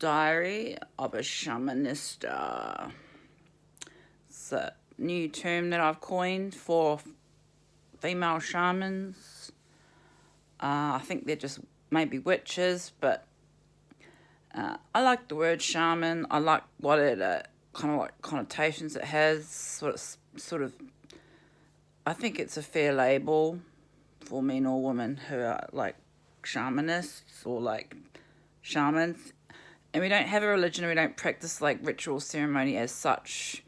Diary of a Shamanista. It's a new term that I've coined for female shamans. I think they're just maybe witches, but I like the word shaman. I like what it kind of like connotations it has. Sort of. I think it's a fair label for men or women who are like shamanists or like shamans. And we don't have a religion, we don't practice like ritual ceremony as such.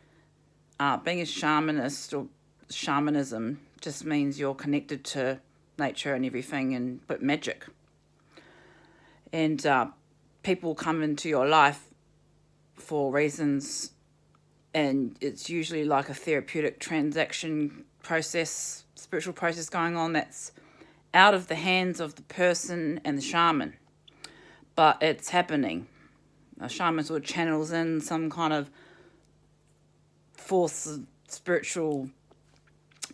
Being a shamanist or shamanism just means you're connected to nature and everything, but magic. And people come into your life for reasons, and it's usually like a therapeutic transaction process, spiritual process going on that's out of the hands of the person and the shaman. But it's happening. A shaman sort of channels in some kind of force of spiritual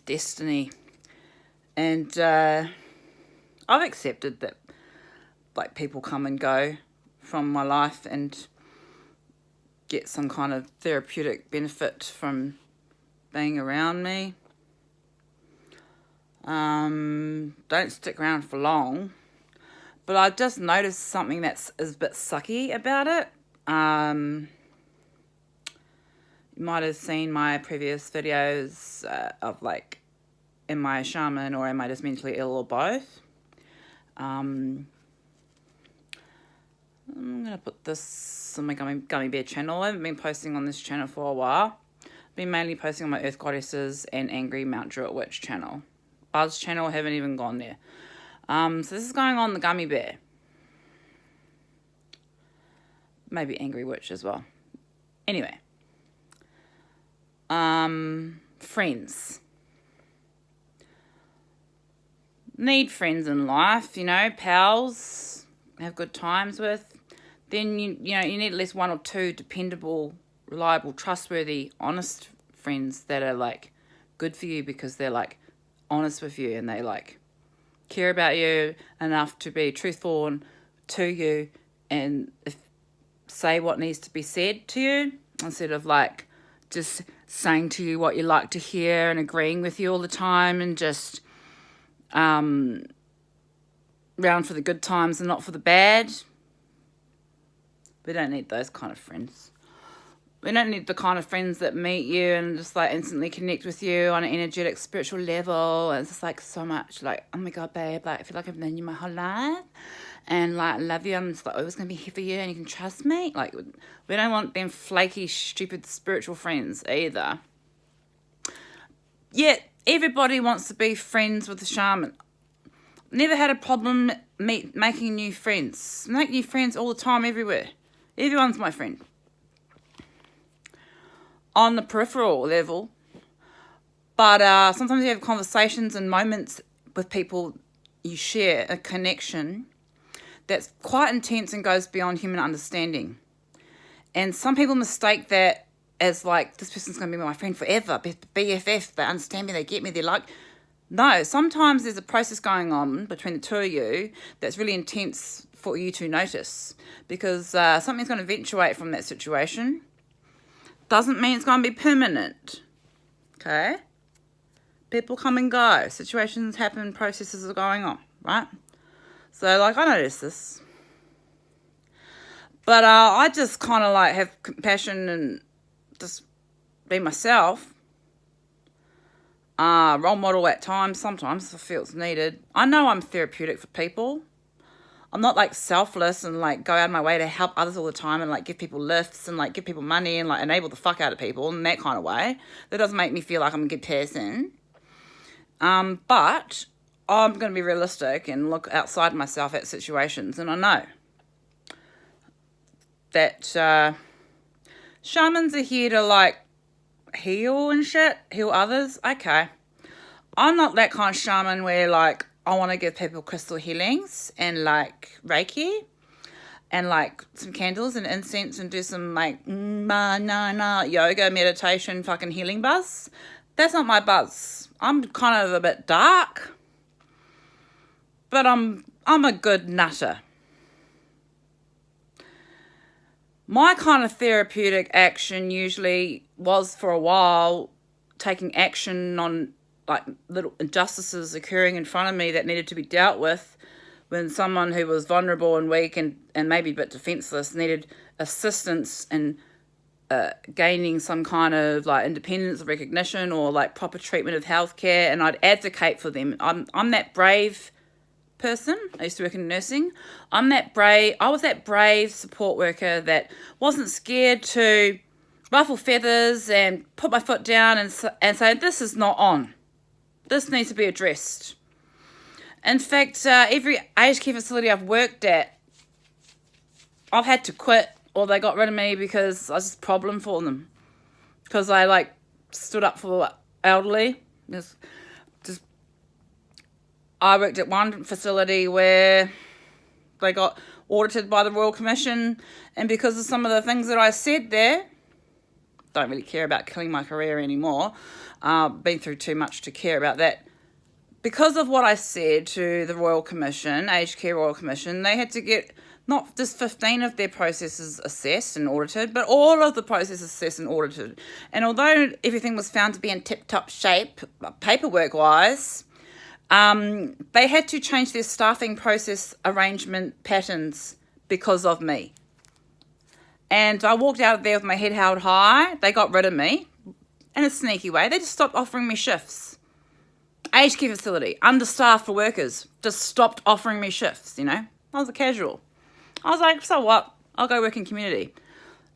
destiny. And I've accepted that like people come and go from my life and get some kind of therapeutic benefit from being around me. Don't stick around for long. But I just noticed something is a bit sucky about it. You might have seen my previous videos of like, am I a shaman or am I just mentally ill or both? I'm going to put this on my Gummy Bear channel. I haven't been posting on this channel for a while. I've been mainly posting on my Earth Goddesses and Angry Mount Druitt Witch channel. Buzz channel, I haven't even gone there. So this is going on the Gummy Bear. Maybe Angry Witch as well. Anyway. Friends. Need friends in life, pals. Have good times with. Then, you need at least one or two dependable, reliable, trustworthy, honest friends that are, like, good for you because they're, like, honest with you and they, like, care about you enough to be truthful to you and say what needs to be said to you instead of like just saying to you what you like to hear and agreeing with you all the time and just round for the good times and not for the bad. We don't need those kind of friends. We don't need the kind of friends that meet you and just like instantly connect with you on an energetic spiritual level. And it's just like so much like, oh my God, babe, like I feel like I've known you my whole life. And like, I love you. I'm just like always going to be here for you and you can trust me. Like, we don't want them flaky, stupid spiritual friends either. Yet, everybody wants to be friends with the shaman. Never had a problem making new friends. Make new friends all the time, everywhere. Everyone's my friend. On the peripheral level, but sometimes you have conversations and moments with people, you share a connection that's quite intense and goes beyond human understanding. And some people mistake that as like, this person's going to be my friend forever, BFF, they understand me, they get me, they're like, no, sometimes there's a process going on between the two of you that's really intense for you to notice because something's going to eventuate from that situation. Doesn't mean it's going to be permanent, okay? People come and go. Situations happen, processes are going on, right? So, like, I noticed this. But I just kind of, like, have compassion and just be myself. Role model at times, sometimes I feel it's needed. I know I'm therapeutic for people. I'm not like selfless and like go out of my way to help others all the time and like give people lifts and like give people money and like enable the fuck out of people in that kind of way. That doesn't make me feel like I'm a good person. But I'm going to be realistic and look outside myself at situations, and I know that shamans are here to like heal and shit, heal others. Okay. I'm not that kind of shaman where like I want to give people crystal healings and like Reiki and like some candles and incense and do some like yoga, meditation, fucking healing buzz. That's not my buzz. I'm kind of a bit dark, but I'm a good nutter. my kind of therapeutic action usually was, for a while, taking action on like little injustices occurring in front of me that needed to be dealt with, when someone who was vulnerable and weak and maybe a bit defenseless needed assistance in gaining some kind of like independence or recognition or like proper treatment of healthcare, and I'd advocate for them. I'm that brave person. I used to work in nursing. I was that brave support worker that wasn't scared to ruffle feathers and put my foot down and say, this is not on. This needs to be addressed. In fact, every aged care facility I've worked at, I've had to quit or they got rid of me because I was just a problem for them. Because I like stood up for elderly. I worked at one facility where they got audited by the Royal Commission, and because of some of the things that I said there, don't really care about killing my career anymore. Been through too much to care about that. Because of what I said to the Royal Commission, Aged Care Royal Commission, they had to get not just 15 of their processes assessed and audited, but all of the processes assessed and audited. And although everything was found to be in tip-top shape, paperwork-wise, they had to change their staffing process arrangement patterns because of me. And I walked out of there with my head held high. They got rid of me in a sneaky way. They just stopped offering me shifts. Aged care facility, understaffed for workers, just stopped offering me shifts, you know. I was a casual. I was like, so what? I'll go work in community.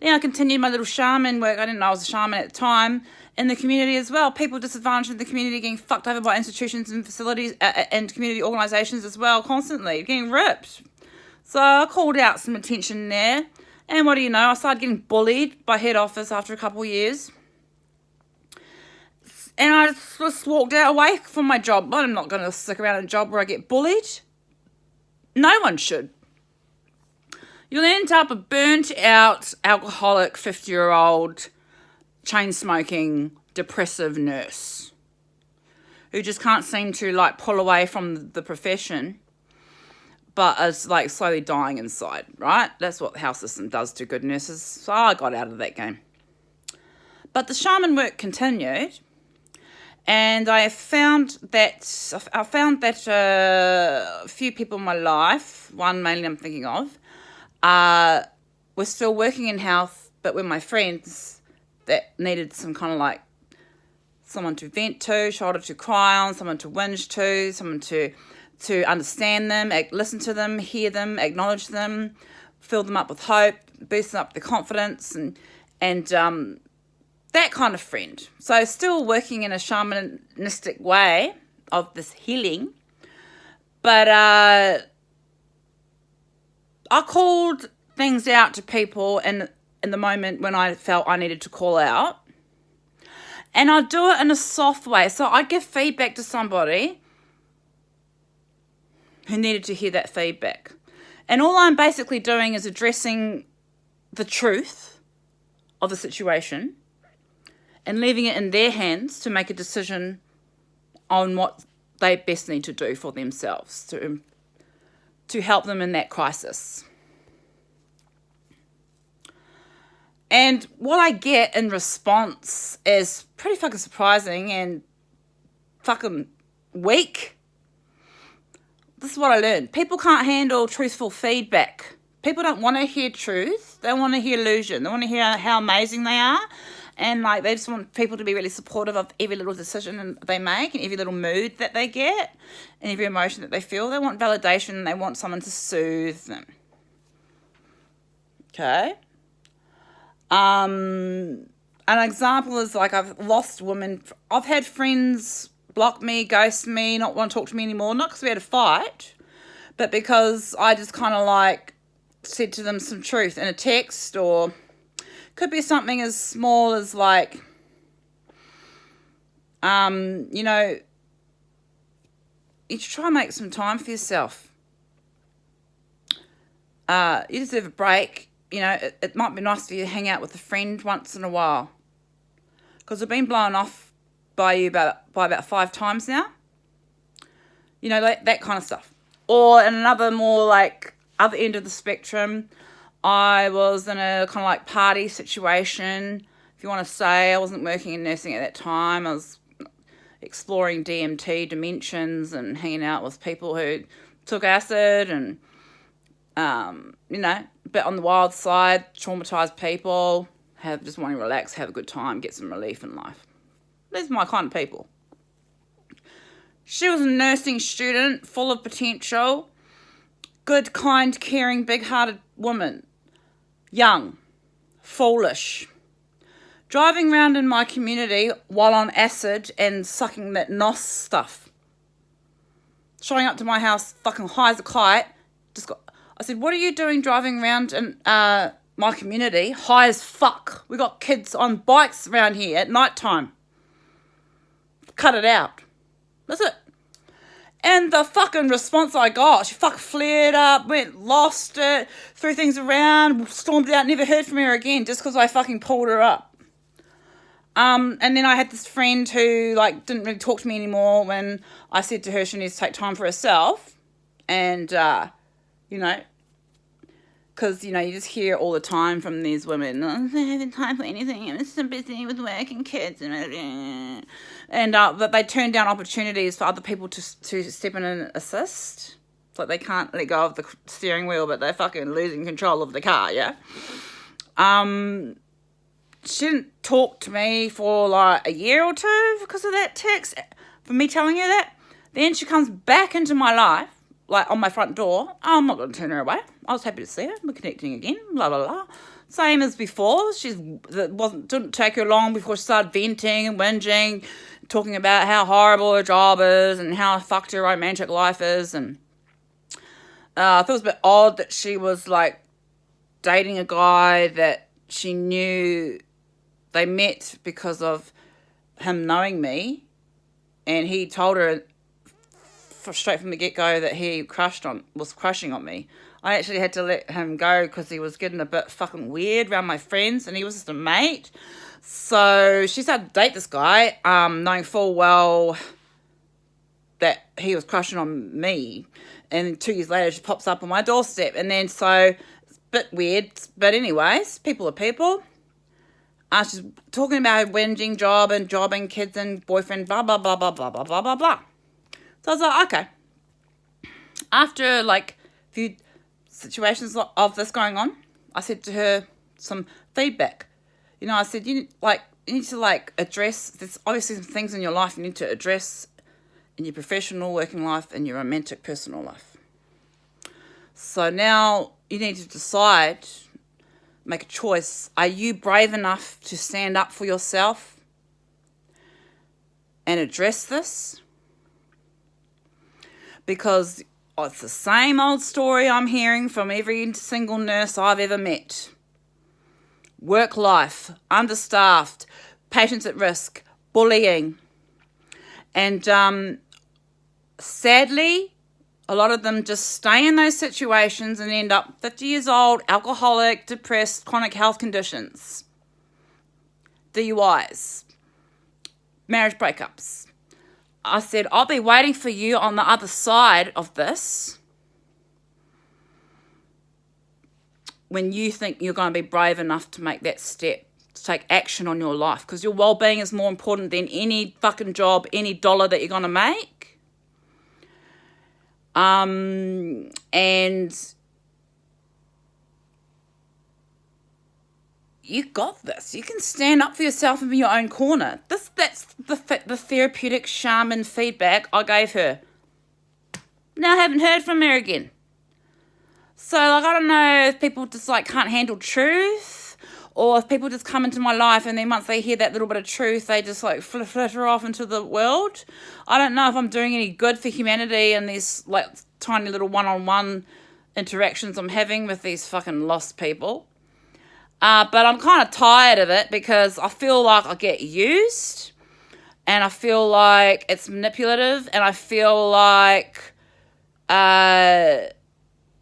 Then I continued my little shaman work. I didn't know I was a shaman at the time. In the community as well. People disadvantaged in the community getting fucked over by institutions and facilities and community organisations as well, constantly getting ripped. So I called out some attention there. And what do you know? I started getting bullied by head office after a couple of years. And I just walked away from my job. I'm not going to stick around in a job where I get bullied. No one should. You'll end up a burnt out, alcoholic, 50-year-old, chain-smoking, depressive nurse who just can't seem to like pull away from the profession, but is like slowly dying inside, right? That's what the health system does to good nurses. So I got out of that game. But the shaman work continued. And I found that a few people in my life, one mainly I'm thinking of, were still working in health, but were my friends that needed some kind of like someone to vent to, shoulder to cry on, someone to whinge to, someone to understand them, listen to them, hear them, acknowledge them, fill them up with hope, boost them up their confidence, and that kind of friend. So still working in a shamanistic way of this healing. But I called things out to people in the moment when I felt I needed to call out. And I'd do it in a soft way. So I'd give feedback to somebody who needed to hear that feedback. And all I'm basically doing is addressing the truth of the situation and leaving it in their hands to make a decision on what they best need to do for themselves to help them in that crisis. And what I get in response is pretty fucking surprising and fucking weak. This is what I learned. People can't handle truthful feedback. People don't want to hear truth. They want to hear illusion. They want to hear how amazing they are. And like they just want people to be really supportive of every little decision they make and every little mood that they get and every emotion that they feel. They want validation. They want someone to soothe them. Okay. An example is like I've lost women. I've had friends block me, ghost me, not want to talk to me anymore. Not because we had a fight, but because I just kind of like said to them some truth in a text, or could be something as small as like, you know, you should try and make some time for yourself. You deserve a break. You know, it might be nice for you to hang out with a friend once in a while. Because I've been blown off by you by about 5 times now. You know, that kind of stuff. Or in another more like other end of the spectrum, I was in a kind of like party situation, if you want to say. I wasn't working in nursing at that time. I was exploring DMT dimensions and hanging out with people who took acid and, you know, a bit on the wild side, traumatized people, just want to relax, have a good time, get some relief in life. These are my kind of people. She was a nursing student, full of potential, good, kind, caring, big-hearted woman. Young, foolish, driving around in my community while on acid and sucking that NOS stuff. Showing up to my house fucking high as a kite. I said, what are you doing driving around in my community high as fuck? We got kids on bikes around here at night time. Cut it out. That's it. And the fucking response I got, she fucking flared up, lost it, threw things around, stormed out, never heard from her again just because I fucking pulled her up. And then I had this friend who, like, didn't really talk to me anymore when I said to her she needs to take time for herself. And, you know, because, you know, you just hear all the time from these women, oh, I'm not having time for anything, I'm so busy with work and kids. And that they turn down opportunities for other people to step in and assist. It's like they can't let go of the steering wheel, but they're fucking losing control of the car, yeah? She didn't talk to me for like a year or two because of that text, for me telling her that. Then she comes back into my life, like on my front door. Oh, I'm not going to turn her away. I was happy to see her. We're connecting again. Blah, blah, blah. Same as before. Didn't take her long before she started venting and whinging, talking about how horrible her job is and how fucked her romantic life is. And I thought it was a bit odd that she was like dating a guy that she knew they met because of him knowing me, and he told her straight from the get-go that he was crushing on me. I actually had to let him go because he was getting a bit fucking weird around my friends, and he was just a mate. So she started to date this guy, knowing full well that he was crushing on me. And 2 years later, she pops up on my doorstep. And then so, it's a bit weird. But anyways, people are people. She's talking about her whinging job and jobbing, kids and boyfriend, blah, blah, blah, blah, blah, blah, blah, blah, blah. So I was like, okay. After like a few situations of this going on, I said to her some feedback. You know, I said, you need to like address, there's obviously some things in your life you need to address in your professional working life and your romantic personal life. So now you need to decide, make a choice. Are you brave enough to stand up for yourself and address this? Because it's the same old story I'm hearing from every single nurse I've ever met. Work life, understaffed, patients at risk, bullying. And sadly, a lot of them just stay in those situations and end up 50 years old, alcoholic, depressed, chronic health conditions, DUIs, marriage breakups. I said, I'll be waiting for you on the other side of this when you think you're going to be brave enough to make that step, to take action on your life, because your well-being is more important than any fucking job, any dollar that you're going to make. And you got this. You can stand up for yourself and be your own corner. That's the therapeutic shaman feedback I gave her. Now I haven't heard from her again. So, like, I don't know if people just, like, can't handle truth, or if people just come into my life and then once they hear that little bit of truth, they just, like, flitter off into the world. I don't know if I'm doing any good for humanity in these, like, tiny little one-on-one interactions I'm having with these fucking lost people. But I'm kind of tired of it because I feel like I get used, and I feel like it's manipulative, and I feel like,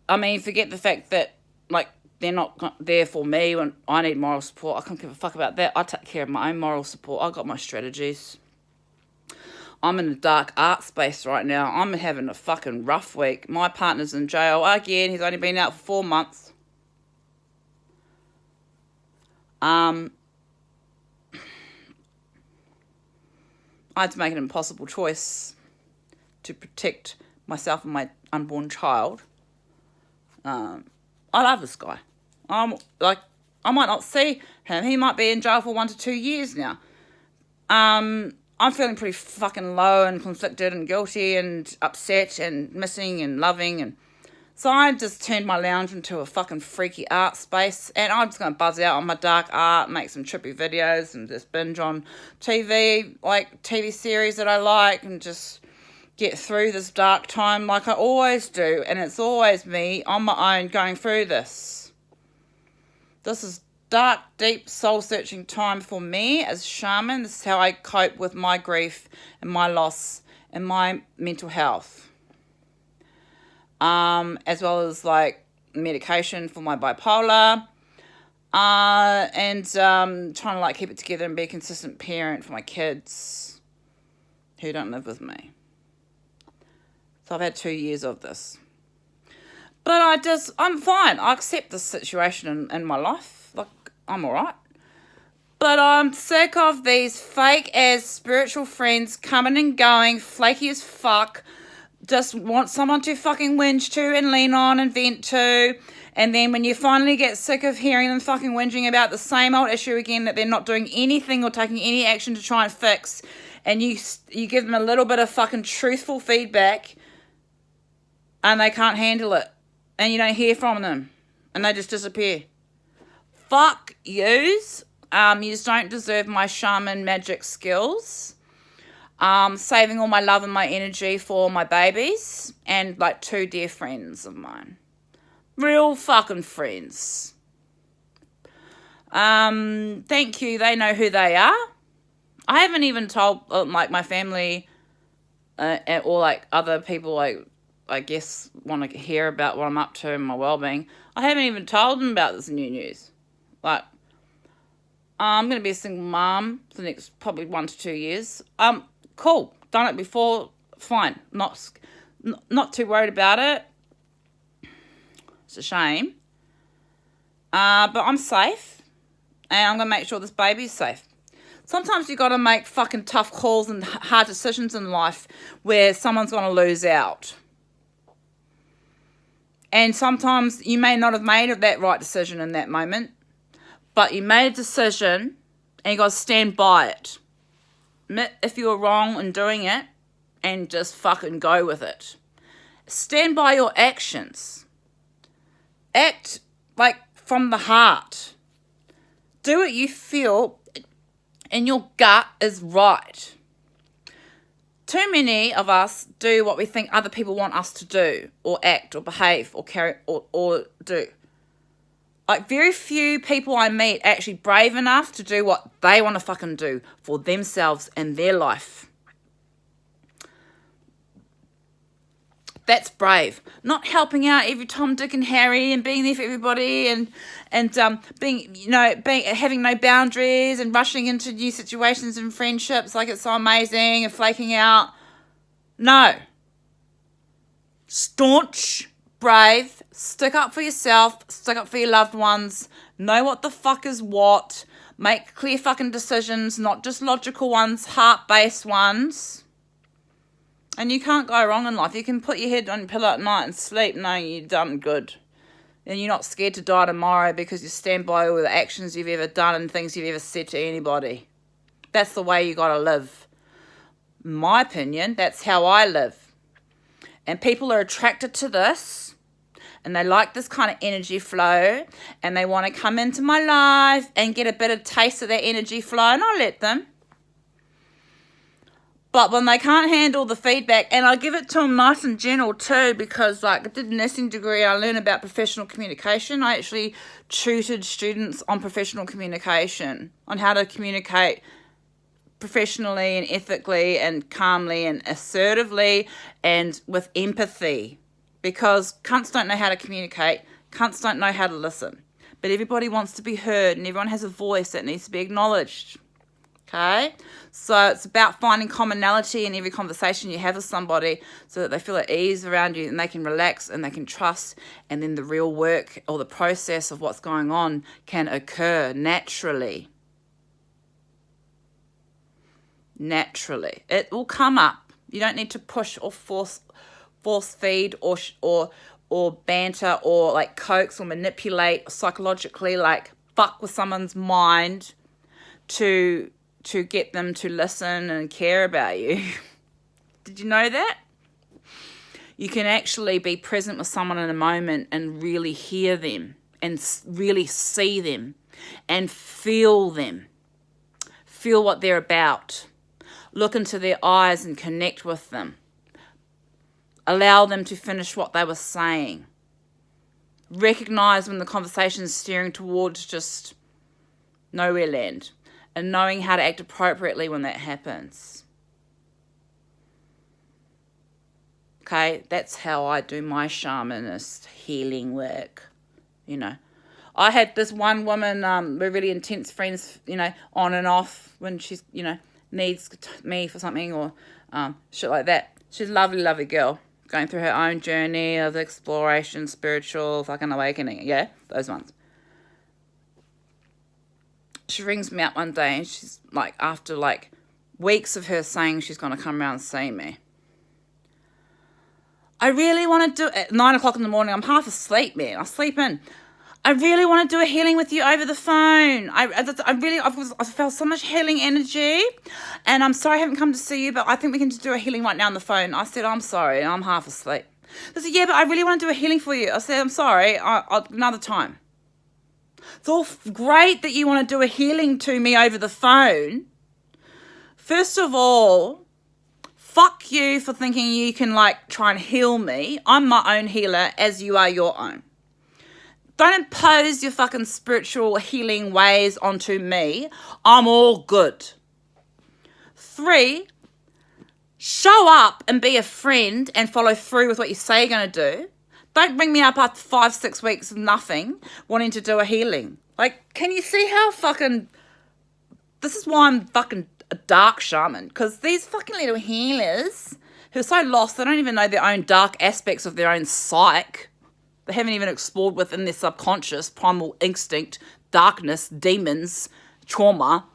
I mean, forget the fact that, like, they're not there for me when I need moral support. I can't give a fuck about that. I take care of my own moral support. I got my strategies. I'm in the dark art space right now. I'm having a fucking rough week. My partner's in jail again. He's only been out for 4 months. I had to make an impossible choice to protect myself and my unborn child. I love this guy. I might not see him. He might be in jail for 1 to 2 years now. I'm feeling pretty fucking low and conflicted and guilty and upset and missing and loving. And so I just turned my lounge into a fucking freaky art space. And I'm just going to buzz out on my dark art, make some trippy videos and just binge on TV, like TV series that I like, and just get through this dark time like I always do. And it's always me on my own going through this. This is dark, deep, soul-searching time for me as a shaman. This is how I cope with my grief and my loss and my mental health. As well as like medication for my bipolar. And trying to like keep it together and be a consistent parent for my kids who don't live with me. So I've had 2 years of this. But I'm fine. I accept this situation in my life. Like, I'm alright. But I'm sick of these fake-ass spiritual friends coming and going, flaky as fuck, just want someone to fucking whinge to and lean on and vent to. And then when you finally get sick of hearing them fucking whinging about the same old issue again that they're not doing anything or taking any action to try and fix, and you give them a little bit of fucking truthful feedback, and they can't handle it. And you don't hear from them. And they just disappear. Fuck yous. You just don't deserve my shaman magic skills. Saving all my love and my energy for my babies. And like 2 dear friends of mine. Real fucking friends. Thank you. They know who they are. I haven't even told like my family or like other people like I guess want to hear about what I'm up to and my well-being. I haven't even told them about this new news. Like, I'm going to be a single mom for the next probably 1 to 2 years. Cool. Done it before. Fine. Not too worried about it. It's a shame. But I'm safe. And I'm going to make sure this baby's safe. Sometimes you got to make fucking tough calls and hard decisions in life where someone's going to lose out. And sometimes you may not have made that right decision in that moment, but you made a decision and you got to stand by it. Admit if you were wrong in doing it and just fucking go with it. Stand by your actions. Act like from the heart. Do what you feel in your gut is right. Too many of us do what we think other people want us to do, or act, or behave, or carry, or do. Like, very few people I meet are actually brave enough to do what they want to fucking do for themselves and their life. That's brave. Not helping out every Tom, Dick, and Harry and being there for everybody and having no boundaries and rushing into new situations and friendships like it's so amazing and flaking out. No. Staunch, brave, stick up for yourself, stick up for your loved ones, know what the fuck is what, make clear fucking decisions, not just logical ones, heart-based ones. And you can't go wrong in life. You can put your head on your pillow at night and sleep knowing you've done good. And you're not scared to die tomorrow because you stand by all the actions you've ever done and things you've ever said to anybody. That's the way you got to live. In my opinion, that's how I live. And people are attracted to this. And they like this kind of energy flow. And they want to come into my life and get a bit of taste of that energy flow. And I let them. But when they can't handle the feedback, and I give it to them nice and gentle too, because like I did a nursing degree, I learned about professional communication. I actually tutored students on professional communication, on how to communicate professionally and ethically and calmly and assertively and with empathy. Because cunts don't know how to communicate, cunts don't know how to listen. But everybody wants to be heard and everyone has a voice that needs to be acknowledged. Okay? So it's about finding commonality in every conversation you have with somebody so that they feel at ease around you and they can relax and they can trust, and then the real work or the process of what's going on can occur naturally. Naturally. It will come up. You don't need to push or force feed or banter or like coax or manipulate psychologically, like fuck with someone's mind to get them to listen and care about you. Did you know that? You can actually be present with someone in a moment and really hear them and really see them and feel them. Feel what they're about. Look into their eyes and connect with them. Allow them to finish what they were saying. Recognize when the conversation is steering towards just nowhere land, and knowing how to act appropriately when that happens. Okay, that's how I do my shamanist healing work. You know, I had this one woman, we're really intense friends, you know, on and off when she's, you know, needs me for something or shit like that. She's a lovely, lovely girl going through her own journey of exploration, spiritual fucking awakening. Yeah, those ones. She rings me up one day and she's like, after like weeks of her saying she's going to come around and see me, I really want to do it at 9 o'clock in the morning. I'm half asleep, man. I sleep in. I really want to do a healing with you over the phone. I felt so much healing energy, and I'm sorry I haven't come to see you, but I think we can just do a healing right now on the phone. I said, I'm sorry, I'm half asleep. They said, yeah, but I really want to do a healing for you. I said, I'm sorry, I'll another time. It's all great that you want to do a healing to me over the phone. First of all, fuck you for thinking you can like try and heal me. I'm my own healer as you are your own. Don't impose your fucking spiritual healing ways onto me. I'm all good. 3, show up and be a friend and follow through with what you say you're going to do. Don't bring me up after 5-6 weeks of nothing wanting to do a healing. Like, can you see how fucking... This is why I'm fucking a dark shaman. Because these fucking little healers who are so lost, they don't even know their own dark aspects of their own psyche. They haven't even explored within their subconscious, primal instinct, darkness, demons, trauma.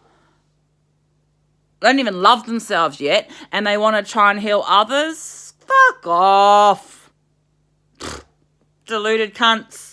They don't even love themselves yet, and they want to try and heal others. Fuck off. Deluded cunts.